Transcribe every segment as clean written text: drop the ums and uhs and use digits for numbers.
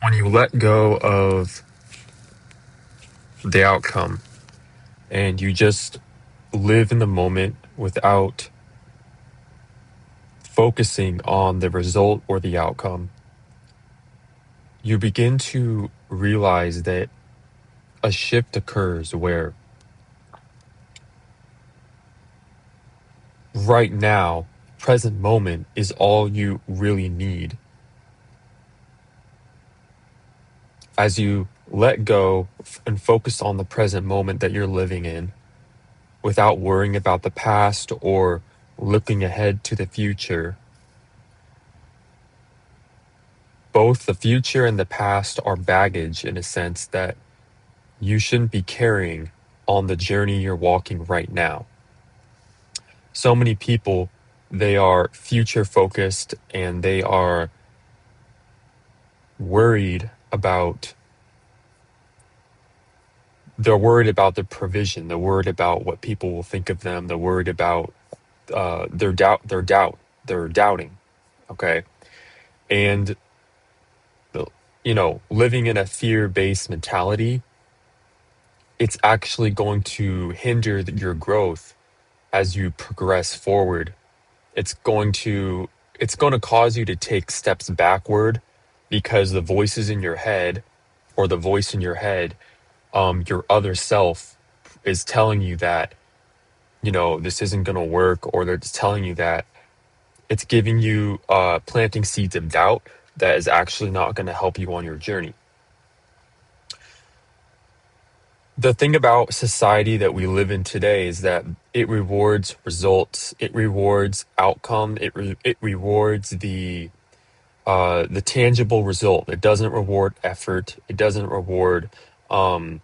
When you let go of the outcome and you just live in the moment without focusing on the result or the outcome, you begin to realize that a shift occurs where right now, present moment is all you really need. As you let go and focus on the present moment that you're living in without worrying about the past or looking ahead to the future, both the future and the past are baggage in a sense that you shouldn't be carrying on the journey you're walking right now. So many people, they are future focused and they are worried about they're worried about the provision, they're worried about what people will think of them, they're worried about they're doubting. Okay. And living in a fear-based mentality, it's actually going to hinder your growth as you progress forward. It's going to it's going to cause you to take steps backward because the voices in your head or the voice in your head, your other self is telling you that, this isn't going to work, or they're just telling you that it's giving you planting seeds of doubt that is actually not going to help you on your journey. The thing about society that we live in today is that it rewards results, it rewards outcome, it rewards the tangible result. It doesn't reward effort. It doesn't reward um,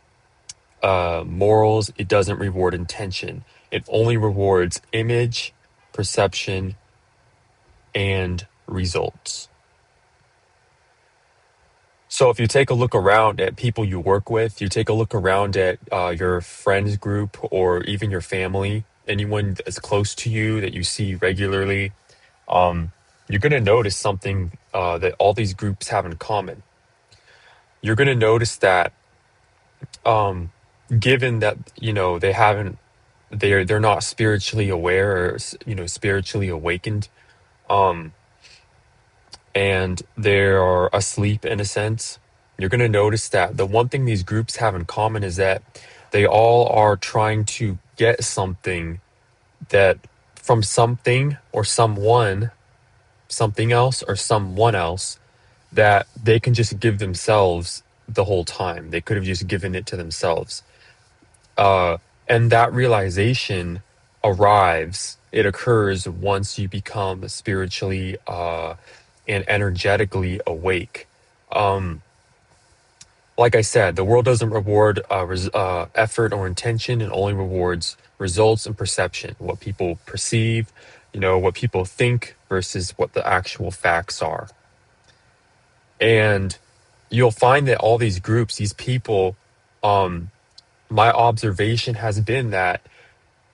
morals. It doesn't reward intention. It only rewards image, perception, and results. So if you take a look around at people you work with, you take a look around at your friends group or even your family, anyone that's close to you that you see regularly, um, you're going to notice something that all these groups have in common. You're going to notice that um, given that they haven't they're not spiritually aware or spiritually awakened, um, and they are asleep in a sense, you're going to notice that the one thing these groups have in common is that they all are trying to get something that from something or someone, something else or someone else, that they can just give themselves the whole time. They could have just given it to themselves. Uh, and that realization arrives, it occurs once you become spiritually and energetically awake. Um, like I said, the world doesn't reward effort or intention, it only rewards results and perception, what people perceive, what people think versus what the actual facts are. And you'll find that all these groups, these people, um, my observation has been that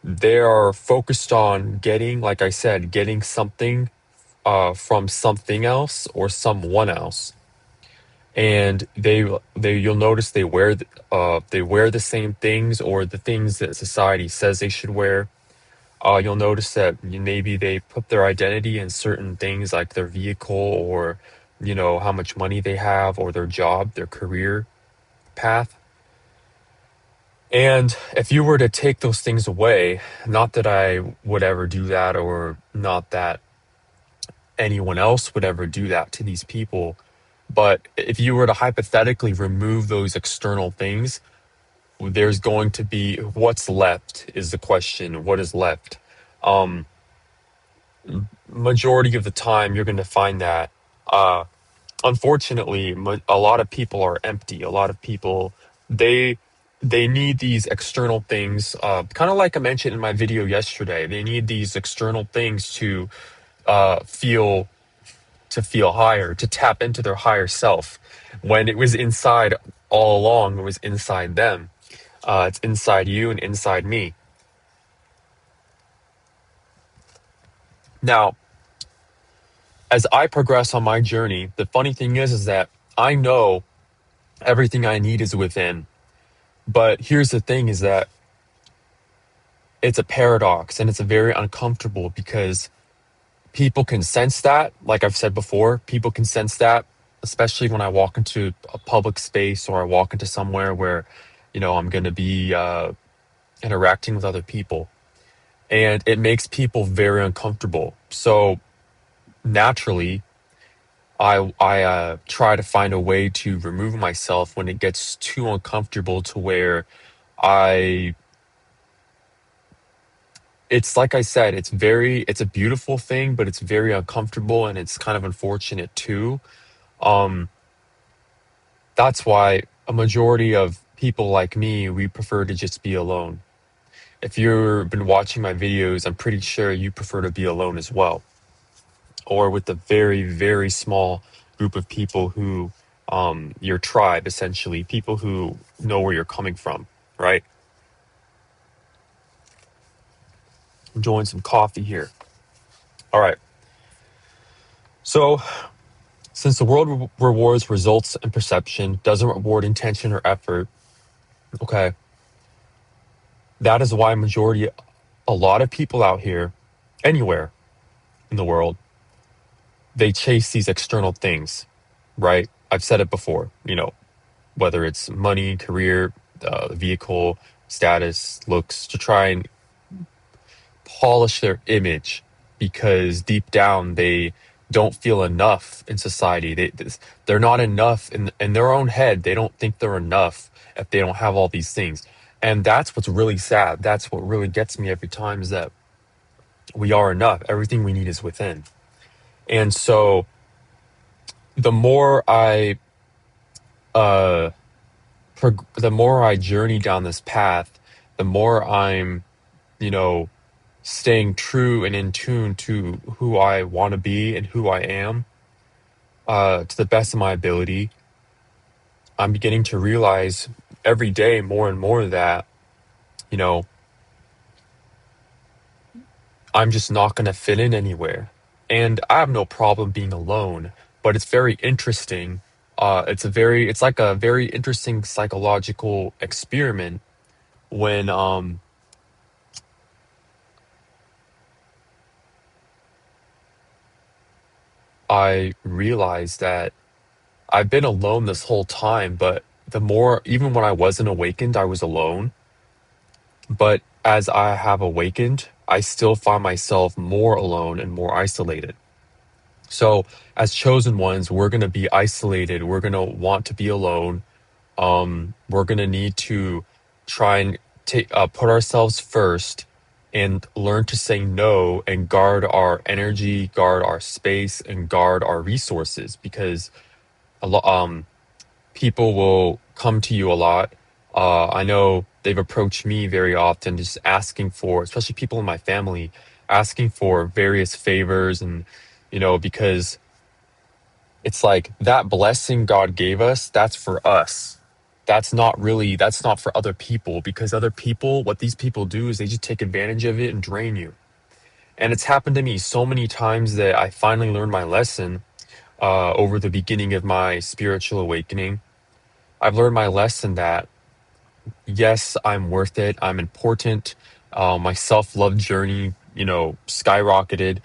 they are focused on getting, like I said, getting something from something else or someone else, and they you'll notice they wear the same things or the things that society says they should wear. You'll notice that maybe they put their identity in certain things like their vehicle or how much money they have or their job, their career path. And if you were to take those things away, not that I would ever do that or not that anyone else would ever do that to these people, but if you were to hypothetically remove those external things, there's going to be what's left is the question. What is left? Um, Majority of the time, you're going to find that, uh, unfortunately, a lot of people are empty. A lot of people, they they need these external things, kind of like I mentioned in my video yesterday. They need these external things to uh, feel feel higher, to tap into their higher self. When it was inside all along, it was inside them. It's inside you and inside me. Now, as I progress on my journey, the funny thing is that I know everything I need is within. But here's the thing is that it's a paradox and it's a very uncomfortable because people can sense that. Like I've said before, people can sense that, especially when I walk into a public space or I walk into somewhere where, I'm going to be interacting with other people. And it makes people very uncomfortable. So naturally, I try to find a way to remove myself when it gets too uncomfortable to where I it's like I said, it's a beautiful thing, but it's very uncomfortable and it's kind of unfortunate too. Um, that's why a majority of people like me, we prefer to just be alone. If you've been watching my videos, I'm pretty sure you prefer to be alone as well, or with a very, very small group of people who, your tribe, essentially, people who know where you're coming from, right? I'm enjoying some coffee here. All right. So, since the world rewards results and perception, doesn't reward intention or effort, okay, that is why a lot of people out here, anywhere in the world, they chase these external things, right? I've said it before, whether it's money, career, vehicle, status, looks, to try and polish their image because deep down they don't feel enough in society. They're not enough in their own head. They don't think they're enough if they don't have all these things. And that's what's really sad. That's what really gets me every time is that we are enough. Everything we need is within. And so the more uh the more I journey down this path, the more I'm, you know, staying true and in tune to who I want to be and who I am, to the best of my ability. I'm beginning to realize every day more and more that, you know, I'm just not going to fit in anywhere. And I have no problem being alone, but it's very interesting. It's like a very interesting psychological experiment when, I realized that I've been alone this whole time, but even when I wasn't awakened, I was alone. But as I have awakened, I still find myself more alone and more isolated. So, as chosen ones, we're going to be isolated. We're going to want to be alone. We're going to need to try and put ourselves first and learn to say no and guard our energy, guard our space, and guard our resources because a lot. People will come to you a lot. I know they've approached me very often, just asking for, especially people in my family, asking for various favors. And, because it's like that blessing God gave us, that's for us. That's not for other people because other people, what these people do is they just take advantage of it and drain you. And it's happened to me so many times that I finally learned my lesson over the beginning of my spiritual awakening. I've learned my lesson that yes, I'm worth it. I'm important. My self-love journey, skyrocketed.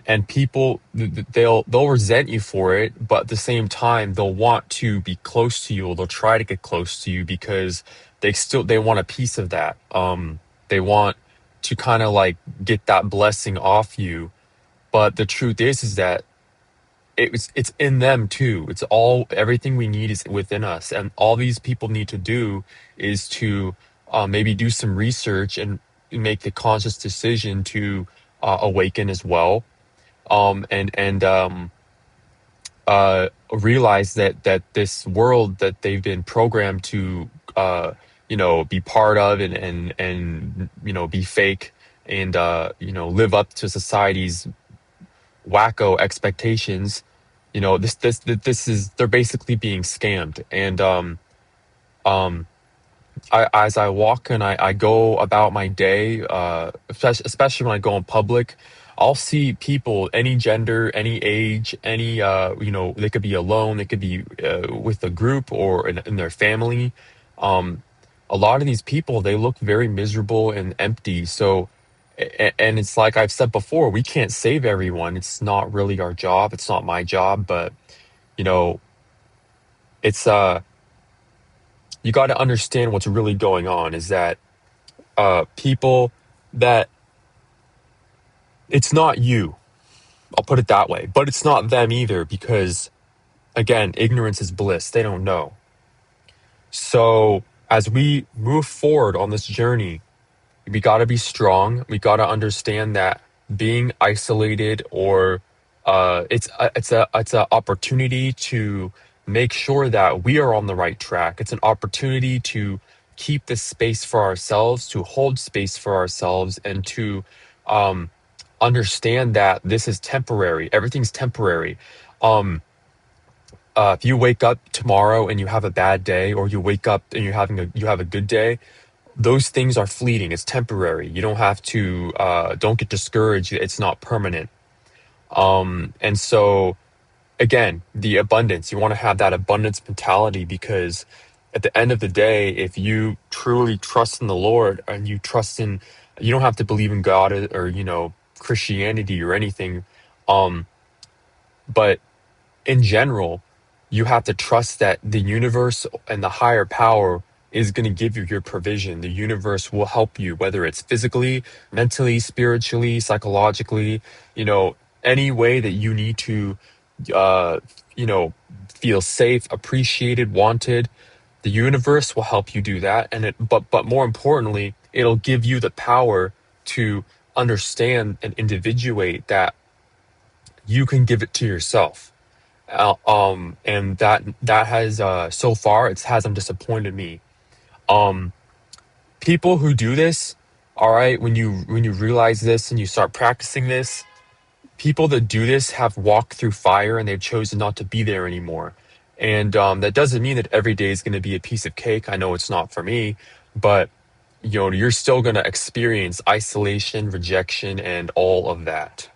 And people they'll resent you for it, but at the same time, they'll want to be close to you, or they'll try to get close to you because they want a piece of that. They want to kind of like get that blessing off you. But the truth is that it's in them too. Everything we need is within us, and all these people need to do is to maybe do some research and make the conscious decision to awaken as well, and realize that this world that they've been programmed to be part of and be fake and live up to society's wacko expectations. This is they're basically being scammed. And um as I walk and I go about my day, especially when I go in public, I'll see people, any gender, any age, any they could be alone, they could be with a group or in their family. Um, a lot of these people, they look very miserable and empty. So, and it's like I've said before, we can't save everyone. It's not really our job. It's not my job, but you know, it's you got to understand what's really going on is that people that it's not you. I'll put it that way, but it's not them either because again, ignorance is bliss. They don't know. So as we move forward on this journey, we got to be strong. We got to understand that being isolated or it's a opportunity to make sure that we are on the right track. It's an opportunity to keep this space for ourselves, to hold space for ourselves, and to um, understand that this is temporary. Everything's temporary. Um, if you wake up tomorrow and you have a bad day, or you wake up and you have a good day, those things are fleeting. It's temporary. You don't have to don't get discouraged. It's not permanent. And so again, the abundance. You want to have that abundance mentality because at the end of the day, if you truly trust in the Lord and you don't have to believe in God or Christianity or anything. Um, but in general, you have to trust that the universe and the higher power is going to give you your provision. The universe will help you, whether it's physically, mentally, spiritually, psychologically, you know, any way that you need to, uh, feel safe, appreciated, wanted. The universe will help you do that. But more importantly, it'll give you the power to understand and individuate that you can give it to yourself. And that has so far it hasn't disappointed me. Um, People who do this, all right, when you realize this and you start practicing this, people that do this have walked through fire and they've chosen not to be there anymore. And that doesn't mean that every day is going to be a piece of cake. I know it's not for me, but you're still going to experience isolation, rejection, and all of that.